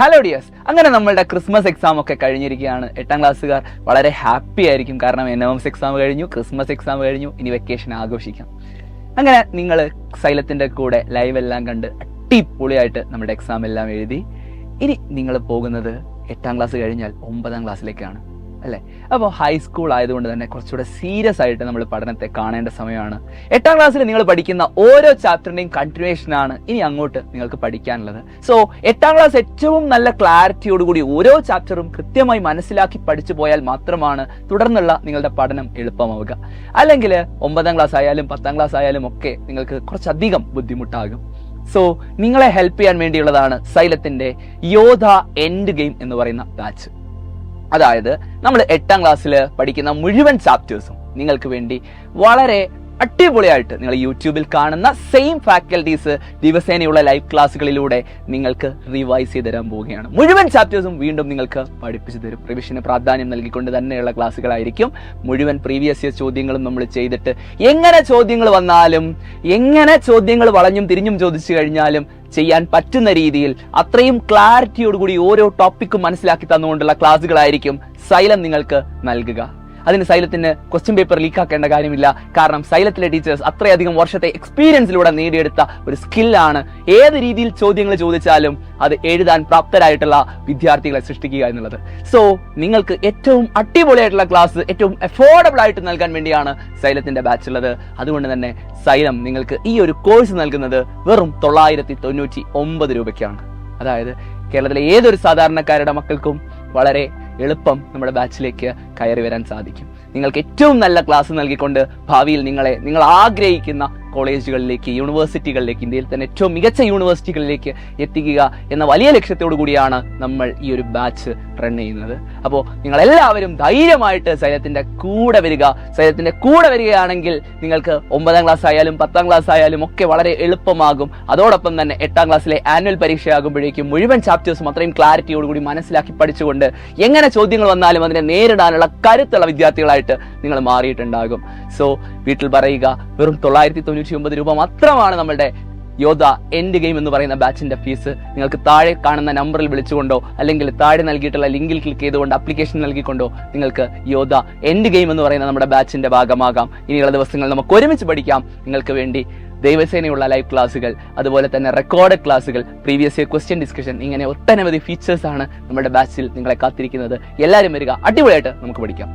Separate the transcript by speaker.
Speaker 1: Hello dears, അങ്ങനെ നമ്മളുടെ Christmas exam ഒക്കെ കഴിഞ്ഞിരിക്കുകയാണ്. 8ാം ക്ലാസ്സുകാർ വളരെ ഹാപ്പി ആയിരിക്കും. കാരണം NMS എക്സാം കഴിഞ്ഞു, ക്രിസ്മസ് എക്സാം കഴിഞ്ഞു, ഇനി വെക്കേഷൻ ആഘോഷിക്കാം. അങ്ങനെ നിങ്ങൾ സൈലത്തിന്റെ കൂടെ ലൈവ് എല്ലാം കണ്ട് അടിപൊളിയായിട്ട് നമ്മുടെ എക്സാം എല്ലാം എഴുതി. ഇനി നിങ്ങൾ പോകുന്നത് 8ാം ക്ലാസ് കഴിഞ്ഞാൽ 9ാം ക്ലാസ്സിലേക്കാണ് അല്ലേ? അപ്പോൾ ഹൈസ്കൂൾ ആയതുകൊണ്ട് തന്നെ കുറച്ചുകൂടെ സീരിയസ് ആയിട്ട് നമ്മൾ പഠനത്തെ കാണേണ്ട സമയമാണ്. 8ാം ക്ലാസ്സിൽ നിങ്ങൾ പഠിക്കുന്ന ഓരോ ചാപ്റ്ററിന്റെയും കണ്ടിന്യൂവേഷൻ ആണ് ഇനി അങ്ങോട്ട് നിങ്ങൾക്ക് പഠിക്കാനുള്ളത്. സോ 8ാം ക്ലാസ് ഏറ്റവും നല്ല ക്ലാരിറ്റിയോടുകൂടി ഓരോ ചാപ്റ്ററും കൃത്യമായി മനസ്സിലാക്കി പഠിച്ചു പോയാൽ മാത്രമാണ് തുടർന്നുള്ള നിങ്ങളുടെ പഠനം എളുപ്പമാവുക. അല്ലെങ്കിൽ 9ാം ക്ലാസ് ആയാലും 10ാം ക്ലാസ് ആയാലും ഒക്കെ നിങ്ങൾക്ക് കുറച്ചധികം ബുദ്ധിമുട്ടാകും. സോ നിങ്ങളെ ഹെൽപ്പ് ചെയ്യാൻ വേണ്ടിയുള്ളതാണ് സൈലത്തിന്റെ യോധ എൻഡ് ഗെയിം എന്ന് പറയുന്ന ബാച്ച്. അതായത് നമ്മൾ 8ാം ക്ലാസ്സിൽ പഠിക്കുന്ന മുഴുവൻ ചാപ്റ്റേഴ്സും നിങ്ങൾക്ക് വേണ്ടി വളരെ അടിപൊളിയായിട്ട് നിങ്ങൾ യൂട്യൂബിൽ കാണുന്ന സെയിം ഫാക്കൽറ്റീസ് ദിവസേനയുള്ള ലൈവ് ക്ലാസ്സുകളിലൂടെ നിങ്ങൾക്ക് റിവൈസ് ചെയ്ത് തരാൻ പോവുകയാണ്. മുഴുവൻ ചാപ്റ്റേഴ്സും വീണ്ടും നിങ്ങൾക്ക് പഠിപ്പിച്ചു തരും. റിവിഷന് പ്രാധാന്യം നൽകിക്കൊണ്ട് തന്നെയുള്ള ക്ലാസ്സുകളായിരിക്കും. മുഴുവൻ പ്രീവിയസ് ഇയർ ചോദ്യങ്ങളും നമ്മൾ ചെയ്തിട്ട് എങ്ങനെ ചോദ്യങ്ങൾ വന്നാലും, എങ്ങനെ ചോദ്യങ്ങൾ വളഞ്ഞും തിരിഞ്ഞും ചോദിച്ചു കഴിഞ്ഞാലും ചെയ്യാൻ പറ്റുന്ന രീതിയിൽ അത്രയും ക്ലാരിറ്റിയോടുകൂടി ഓരോ ടോപ്പിക്കും മനസ്സിലാക്കി തന്നുകൊണ്ടുള്ള ക്ലാസ്സുകളായിരിക്കും സൈലം നിങ്ങൾക്ക് നൽകുക. അതിന് സൈലത്തിന് ക്വസ്റ്റ്യൻ പേപ്പർ ലീക്കാക്കേണ്ട കാര്യമില്ല. കാരണം സൈലത്തിലെ ടീച്ചേഴ്സ് അത്രയധികം വർഷത്തെ എക്സ്പീരിയൻസിലൂടെ നേടിയെടുത്ത ഒരു സ്കില്ലാണ് ഏത് രീതിയിൽ ചോദ്യങ്ങൾ ചോദിച്ചാലും അത് എഴുതാൻ പ്രാപ്തരായിട്ടുള്ള വിദ്യാർത്ഥികളെ സൃഷ്ടിക്കുക എന്നുള്ളത്. സോ നിങ്ങൾക്ക് ഏറ്റവും അടിപൊളിയായിട്ടുള്ള ക്ലാസ് ഏറ്റവും അഫോർഡബിൾ ആയിട്ട് നൽകാൻ വേണ്ടിയാണ് സൈലത്തിന്റെ ബാച്ച് ഉള്ളത്. അതുകൊണ്ട് തന്നെ സൈലം നിങ്ങൾക്ക് ഈ ഒരു കോഴ്സ് നൽകുന്നത് വെറും 999 രൂപയ്ക്കാണ്. അതായത് കേരളത്തിലെ ഏതൊരു സാധാരണക്കാരുടെ മക്കൾക്കും വളരെ എളുപ്പം നമ്മുടെ ബാച്ചിലേക്ക് കയറി വരാൻ സാധിക്കും. നിങ്ങൾക്ക് ഏറ്റവും നല്ല ക്ലാസ് നൽകിക്കൊണ്ട് ഭാവിയിൽ നിങ്ങൾ ആഗ്രഹിക്കുന്ന കോളേജുകളിലേക്ക്, യൂണിവേഴ്സിറ്റികളിലേക്ക്, ഇന്ത്യയിൽ തന്നെ ഏറ്റവും മികച്ച യൂണിവേഴ്സിറ്റികളിലേക്ക് എത്തിക്കുക എന്ന വലിയ ലക്ഷ്യത്തോടു കൂടിയാണ് നമ്മൾ ഈ ഒരു ബാച്ച് റൺ ചെയ്യുന്നത്. അപ്പോൾ നിങ്ങളെല്ലാവരും ധൈര്യമായിട്ട് സൈലത്തിന്റെ കൂടെ വരിക. സൈലത്തിന്റെ കൂടെ വരികയാണെങ്കിൽ നിങ്ങൾക്ക് 9ാം ക്ലാസ് ആയാലും 10ാം ക്ലാസ് ആയാലും ഒക്കെ വളരെ എളുപ്പമാകും. അതോടൊപ്പം തന്നെ 8ാം ക്ലാസ്സിലെ ആനുവൽ പരീക്ഷയാകുമ്പോഴേക്കും മുഴുവൻ ചാപ്റ്റേഴ്സും അത്രയും ക്ലാരിറ്റിയോടുകൂടി മനസ്സിലാക്കി പഠിച്ചുകൊണ്ട് എങ്ങനെ ചോദ്യങ്ങൾ വന്നാലും അതിനെ നേരിടാനുള്ള കരുത്തുള്ള വിദ്യാർത്ഥികളായിട്ട് നിങ്ങൾ മാറിയിട്ടുണ്ടാകും. സോ വീട്ടിൽ പറയുക, വെറും 999 രൂപ മാത്രമാണ് നമ്മളുടെ യോധ എൻഡ് ഗെയിം എന്ന് പറയുന്ന ബാച്ചിന്റെ ഫീസ്. നിങ്ങൾക്ക് താഴെ കാണുന്ന നമ്പറിൽ വിളിച്ചുകൊണ്ടോ അല്ലെങ്കിൽ താഴെ നൽകിയിട്ടുള്ള ലിങ്കിൽ ക്ലിക്ക് ചെയ്തുകൊണ്ട് ആപ്ലിക്കേഷൻ നൽകിക്കൊണ്ടോ നിങ്ങൾക്ക് യോധ എൻഡ് ഗെയിം എന്ന് പറയുന്ന നമ്മുടെ ബാച്ചിന്റെ ഭാഗമാകാം. ഇനിയുള്ള ദിവസങ്ങൾ നമുക്ക് ഒരുമിച്ച് പഠിക്കാം. നിങ്ങൾക്ക് വേണ്ടി ദിവസേനയുള്ള ലൈവ് ക്ലാസ്സുകൾ, അതുപോലെ തന്നെ റെക്കോർഡ് ക്ലാസ്സുകൾ, പ്രീവിയസ് ഇയർ ക്വസ്റ്റ്യൻ ഡിസ്കഷൻ, ഇങ്ങനെ ഒട്ടനവധി ഫീച്ചേഴ്സ് ആണ് നമ്മുടെ ബാച്ചിൽ നിങ്ങളെ കാത്തിരിക്കുന്നത്. എല്ലാവരും വരിക, അടിപൊളിയായിട്ട് നമുക്ക് പഠിക്കാം.